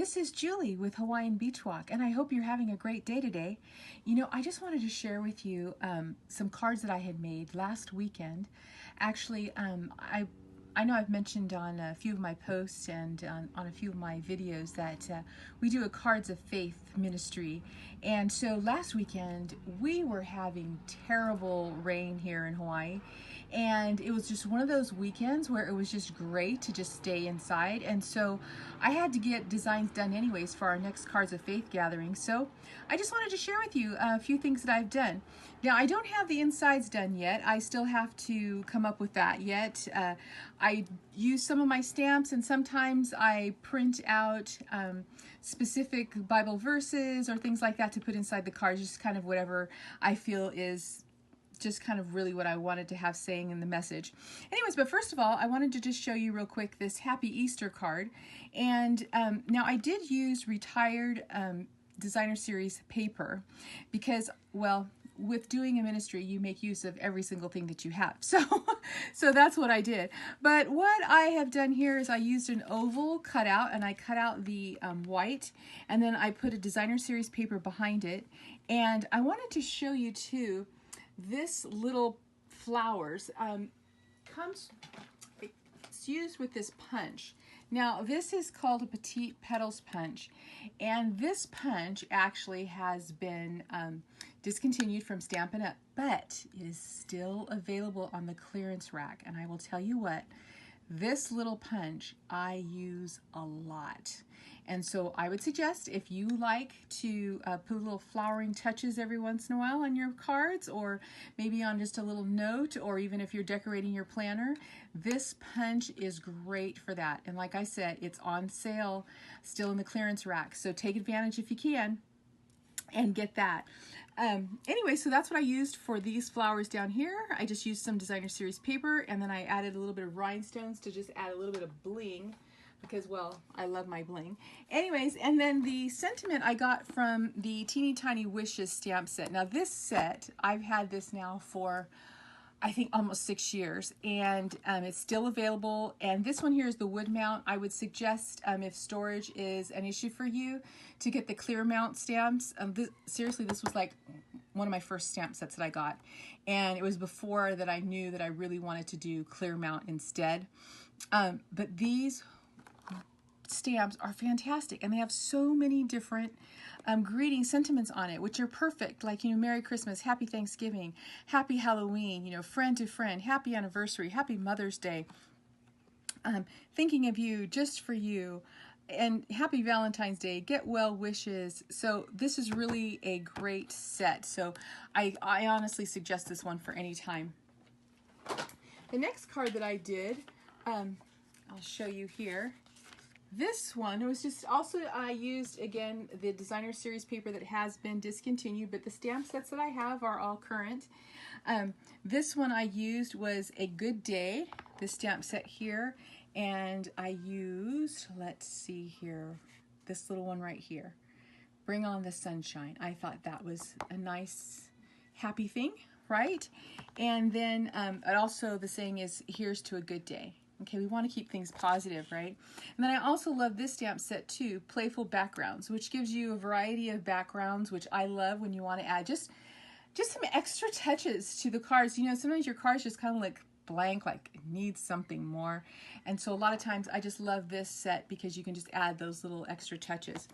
This is Julie with Hawaiian Beach Walk, and I hope you're having a great day today. You know, I just wanted to share with you some cards that I had made last weekend. Actually, I know I've mentioned on a few of my posts and on a few of my videos that we do a Cards of Faith ministry. And so last weekend we were having terrible rain here in Hawaii. And it was just one of those weekends where it was just great to just stay inside. And so I had to get designs done anyways for our next Cards of Faith gathering. So I just wanted to share with you a few things that I've done. Now, I don't have the insides done yet. I still have to come up with that yet. I use some of my stamps, and sometimes I print out specific Bible verses or things like that to put inside the cards, just kind of whatever I feel is just kind of really what I wanted to have saying in the message. Anyways, but first of all, I wanted to just show you real quick this Happy Easter card. And now I did use retired designer series paper because, well, with doing a ministry, you make use of every single thing that you have. So that's what I did. But what I have done here is I used an oval cutout, and I cut out the white, and then I put a designer series paper behind it. And I wanted to show you too, this little flowers it's used with this punch. Now, this is called a Petite Petals punch, and this punch actually has been discontinued from Stampin' Up, but it is still available on the clearance rack. And I will tell you what, this little punch I use a lot. And so I would suggest, if you like to put little flowering touches every once in a while on your cards, or maybe on just a little note, or even if you're decorating your planner, this punch is great for that. And like I said, it's on sale still in the clearance rack. So take advantage if you can and get that. Anyway, so that's what I used for these flowers down here. I just used some designer series paper, and then I added a little bit of rhinestones to just add a little bit of bling, because, well, I love my bling. Anyways, and then the sentiment I got from the Teeny Tiny Wishes stamp set. Now this set, I've had this now for, I think, almost 6 years, and it's still available. And this one here is the wood mount. I would suggest, if storage is an issue for you, to get the clear mount stamps. Seriously, this was like one of my first stamp sets that I got, and it was before that I knew that I really wanted to do clear mount instead. But these stamps are fantastic, and they have so many different greeting sentiments on it, which are perfect, like, you know, Merry Christmas, Happy Thanksgiving, Happy Halloween, you know, friend to friend, Happy Anniversary, Happy Mother's Day, thinking of you, just for you, and Happy Valentine's Day, get well wishes. So this is really a great set. So I honestly suggest this one for any time. The next card that I did, I'll show you here. This one, it was just also, I used, again, the designer series paper that has been discontinued, but the stamp sets that I have are all current. This one I used was A Good Day, this stamp set here, and I used, let's see here, this little one right here, Bring On the Sunshine. I thought that was a nice, happy thing, right? And then also the saying is, here's to a good day. Okay, we want to keep things positive, right? And then I also love this stamp set too, Playful Backgrounds, which gives you a variety of backgrounds, which I love when you want to add just some extra touches to the cards. You know, sometimes your cards just kind of like blank, like it needs something more. And so a lot of times I just love this set because you can just add those little extra touches.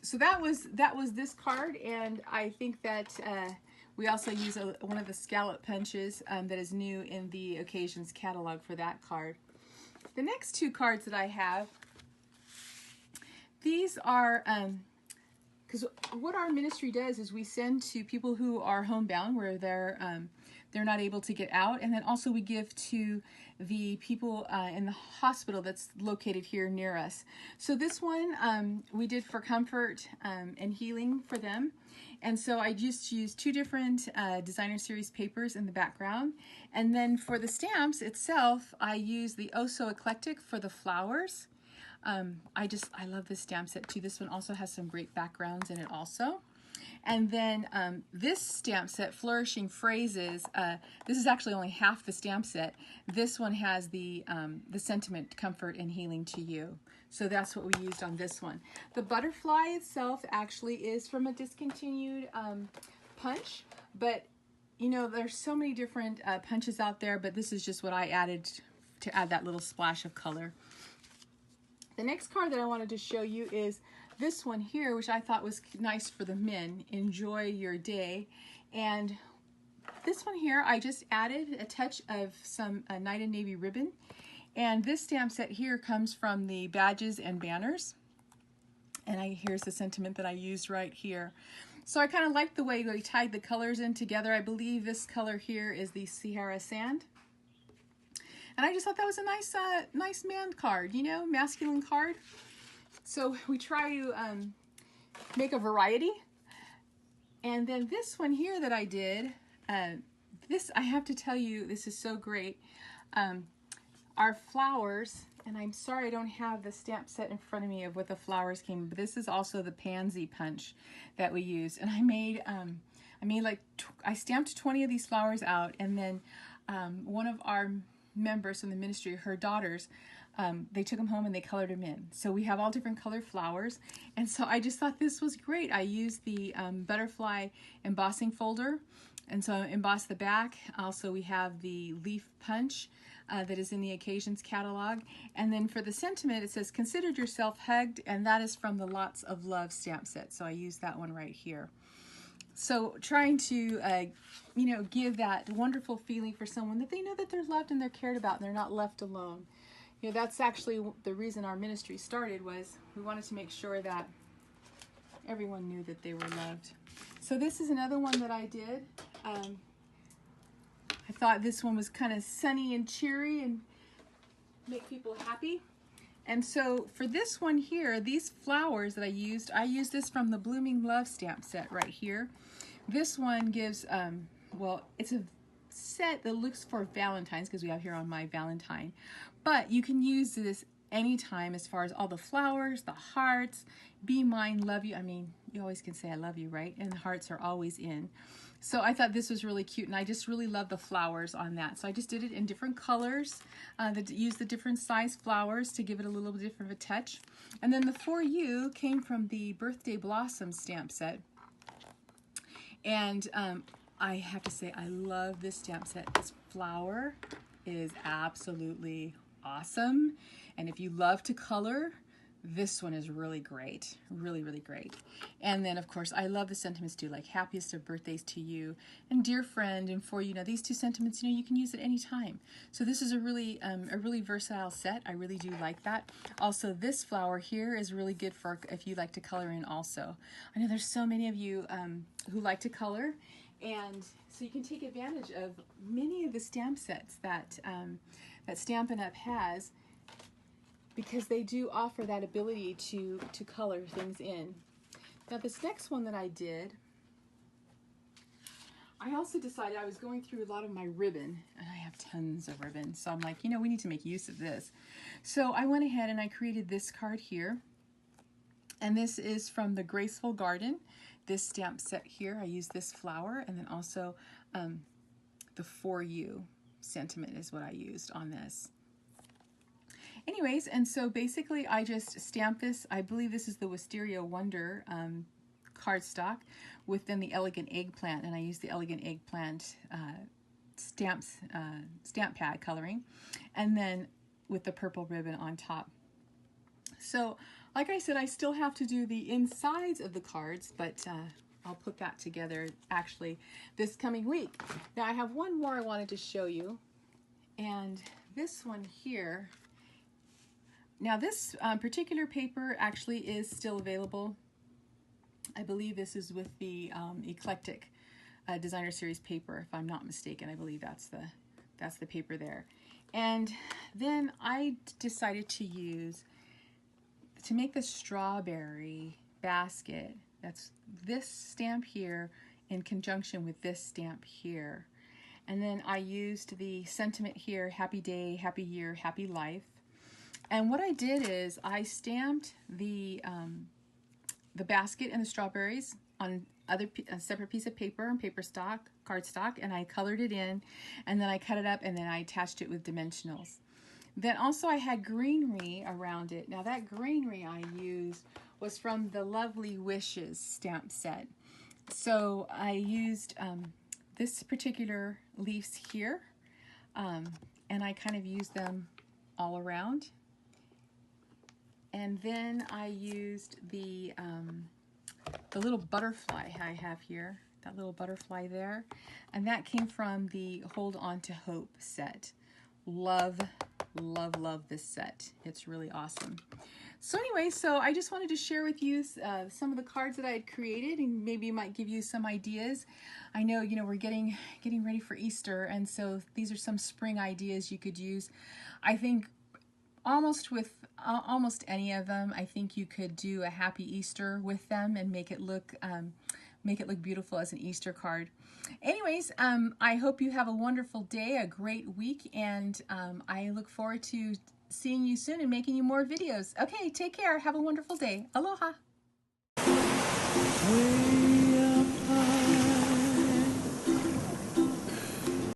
So that was this card, and I think that we also use one of the scallop punches that is new in the Occasions catalog for that card. The next two cards that I have, these are, because what our ministry does is we send to people who are homebound, where they're not able to get out, and then also we give to the people in the hospital that's located here near us. So this one we did for comfort and healing for them. And so I just used two different designer series papers in the background. And then for the stamps itself, I used the Oh So Eclectic for the flowers. I love this stamp set too. This one also has some great backgrounds in it also. And then this stamp set, Flourishing Phrases, this is actually only half the stamp set. This one has the sentiment, comfort, and healing to you. So that's what we used on this one. The butterfly itself actually is from a discontinued punch, but you know, there's so many different punches out there, but this is just what I added to add that little splash of color. The next card that I wanted to show you is this one here, which I thought was nice for the men. Enjoy your day. And this one here, I just added a touch of some Night and Navy ribbon. And this stamp set here comes from the Badges and Banners. And here's the sentiment that I used right here. So I kind of like the way we tied the colors in together. I believe this color here is the Sahara Sand. And I just thought that was a nice man card, you know, masculine card. So we try to make a variety. And then this one here that I did, this, I have to tell you, this is so great. Our flowers, and I'm sorry I don't have the stamp set in front of me of what the flowers came, but this is also the pansy punch that we used. And I stamped 20 of these flowers out, and then one of our members from the ministry, her daughters, they took them home and they colored them in. So we have all different colored flowers, and so I just thought this was great. I used the butterfly embossing folder, and so I embossed the back. Also, we have the leaf punch that is in the Occasions catalog. And then for the sentiment, it says, "Consider yourself hugged," and that is from the Lots of Love stamp set. So I used that one right here. So trying to, you know, give that wonderful feeling for someone that they know that they're loved and they're cared about and they're not left alone. You know, that's actually the reason our ministry started, was we wanted to make sure that everyone knew that they were loved. So this is another one that I did. I thought this one was kind of sunny and cheery and make people happy. And so for this one here, these flowers that I used this from the Blooming Love stamp set right here. This one gives, well, it's a set that looks for Valentine's, because we have here on My Valentine. But you can use this anytime as far as all the flowers, the hearts, be mine, love you. I mean, you always can say I love you, right? And the hearts are always in. So I thought this was really cute, and I just really love the flowers on that. So I just did it in different colors, that use the different size flowers to give it a little bit different of a touch. And then the For You came from the Birthday Blossom stamp set. And I have to say, I love this stamp set. This flower is absolutely awesome. And if you love to color, this one is really great. Really, really great. And then, of course, I love the sentiments too, like happiest of birthdays to you and dear friend and for you. Now, these two sentiments, you know, you can use at any time. So this is a really versatile set. I really do like that. Also, this flower here is really good for if you like to color in also. I know there's so many of you who like to color, and so you can take advantage of many of the stamp sets that, that Stampin' Up! Has, because they do offer that ability to color things in. Now this next one that I did, I also decided I was going through a lot of my ribbon, and I have tons of ribbon, so I'm like, you know, we need to make use of this. So I went ahead and I created this card here, and this is from the Graceful Garden, this stamp set here. I used this flower, and then also the For You sentiment is what I used on this. Anyways, and so basically I just stamped this. I believe this is the Wisteria Wonder cardstock within the Elegant Eggplant, and I used the Elegant Eggplant stamp pad coloring, and then with the purple ribbon on top. So like I said, I still have to do the insides of the cards, but I'll put that together actually this coming week. Now I have one more I wanted to show you, and this one here. Now this particular paper actually is still available. I believe this is with the Eclectic Designer Series paper, if I'm not mistaken. I believe that's the paper there. And then I decided to make the strawberry basket. That's this stamp here in conjunction with this stamp here. And then I used the sentiment here, happy day, happy year, happy life. And what I did is I stamped the basket and the strawberries on a separate piece of paper and cardstock, and I colored it in, and then I cut it up, and then I attached it with dimensionals. Then also I had greenery around it. Now that greenery I used was from the Lovely Wishes stamp set. So I used this particular leaves here, and I kind of used them all around. And then I used the little butterfly I have here, that little butterfly there, and that came from the Hold On to Hope set. Love, love, love this set. It's really awesome. So anyway, so I just wanted to share with you some of the cards that I had created, and maybe it might give you some ideas. I know, you know, we're getting ready for Easter, and so these are some spring ideas you could use. I think almost with almost any of them, I think you could do a Happy Easter with them and make it look beautiful as an Easter card. Anyways, I hope you have a wonderful day, a great week, and I look forward to seeing you soon and making you more videos. Okay, take care. Have a wonderful day. Aloha.